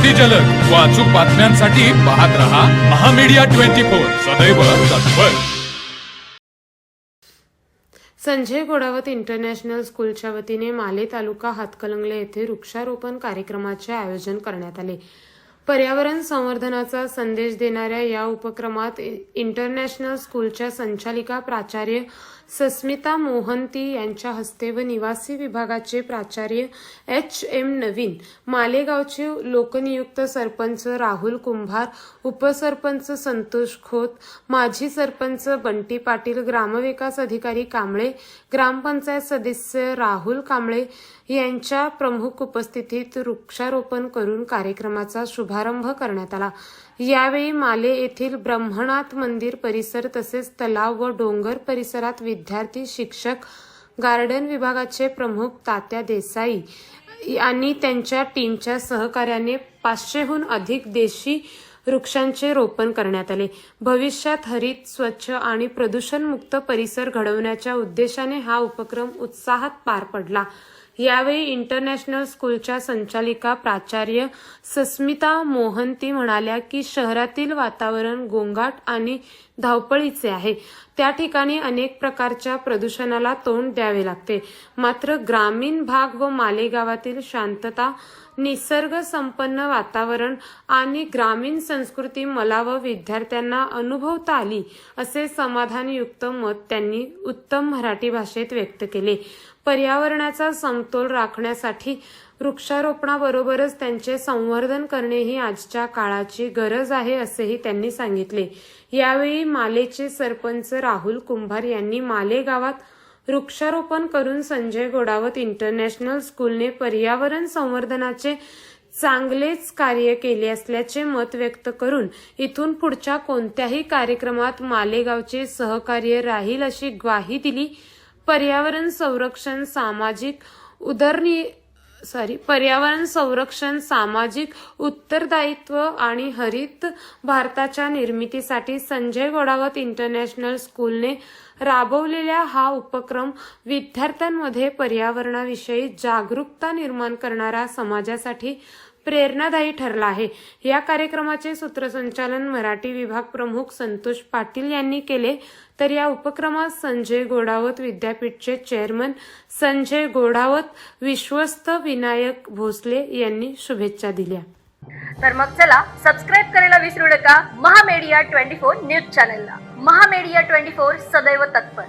अगदी जलद व अचूक बातम्यांसाठी पाहत रहा महामीडिया 24 सदैव तत्पर। संजय घोडावत इंटरनॅशनल स्कूलच्या वतीने माले तालुका हातकणंगले येथे वृक्षारोपण कार्यक्रमाचे आयोजन करण्यात आले। पर्यावरण संवर्धनाचा संदेश देणाऱ्या या उपक्रमात इंटरनॅशनल स्कूलच्या संचालिका प्राचार्य सस्मिता मोहंती यांच्या हस्ते व निवासी विभागाचे प्राचार्य HM नवीन, मालेगावचे लोकनियुक्त सरपंच राहुल कुंभार, उपसरपंच संतोष खोत, माजी सरपंच बंटी पाटील, ग्रामविकास अधिकारी कांबळे, ग्रामपंचायत सदस्य राहुल कांबळे यांच्या प्रमुख उपस्थितीत वृक्षारोपण करून कार्यक्रमाचा शुभारंभ करण्यात आला। यावेळी माले येथील ब्रह्मनाथ मंदिर परिसर तसेच तलाव व डोंगर परिसरात विद्यार्थी, शिक्षक, गार्डन विभागाचे प्रमुख तात्या देसाई आणि त्यांच्या टीमच्या सहकार्याने 500हून अधिक देशी वृक्षांचे रोपण करण्यात आले। भविष्यात हरित, स्वच्छ आणि प्रदूषणमुक्त परिसर घडवण्याच्या उद्देशाने हा उपक्रम उत्साहात पार पडला। यावेळी इंटरनॅशनल स्कूलच्या संचालिका प्राचार्य सस्मिता मोहंती म्हणाल्या की शहरातील वातावरण गोंगाट आणि धावपळीचे आहे, त्या ठिकाणी अनेक प्रकारच्या प्रदूषणाला तोंड द्यावे लागते। मात्र ग्रामीण भाग व मालेगावातील शांतता, निसर्ग संपन्न वातावरण आणि ग्रामीण संस्कृती मला व विद्यार्थ्यांना अनुभवता आली, असे समाधानयुक्त मत त्यांनी उत्तम मराठी भाषेत व्यक्त केले। पर्यावरणाचा समतोल राखण्यासाठी वृक्षारोपणाबरोबरच त्यांचे संवर्धन करणे ही आजच्या काळाची गरज आहे, असेही त्यांनी सांगितले। यावेळी मालेचे सरपंच राहुल कुंभार यांनी माले गावात वृक्षारोपण करून संजय घोडावत इंटरनॅशनल स्कूलने पर्यावरण संवर्धनाचे चांगलेच कार्य केले असल्याचे मत व्यक्त करून इथून पुढच्या कोणत्याही कार्यक्रमात मालेगावचे सहकार्य राहील अशी ग्वाही दिली। पर्यावरण संरक्षण, सामाजिक उत्तरदायित्व आणि हरित भारताच्या निर्मितीसाठी संजय घोडावत इंटरनॅशनल स्कूलने राबवलेला हा उपक्रम विद्यार्थ्यांमध्ये पर्यावरणाविषयी जागरूकता निर्माण करणारा, समाजासाठी प्रेरणादायी ठरला आहे। या कार्यक्रमाचे सूत्रसंचालन मराठी विभाग प्रमुख संतोष पाटील यांनी केले, तर या उपक्रमात संजय घोडावत विद्यापीठचे चेअरमन संजय घोडावत, विश्वस्त विनायक भोसले यांनी शुभेच्छा दिल्या। तर मग चला सबस्क्राईब करायला विसरू नका महामीडिया 24 न्यूज चॅनलला। महामीडिया 24 सदैव तत्पर।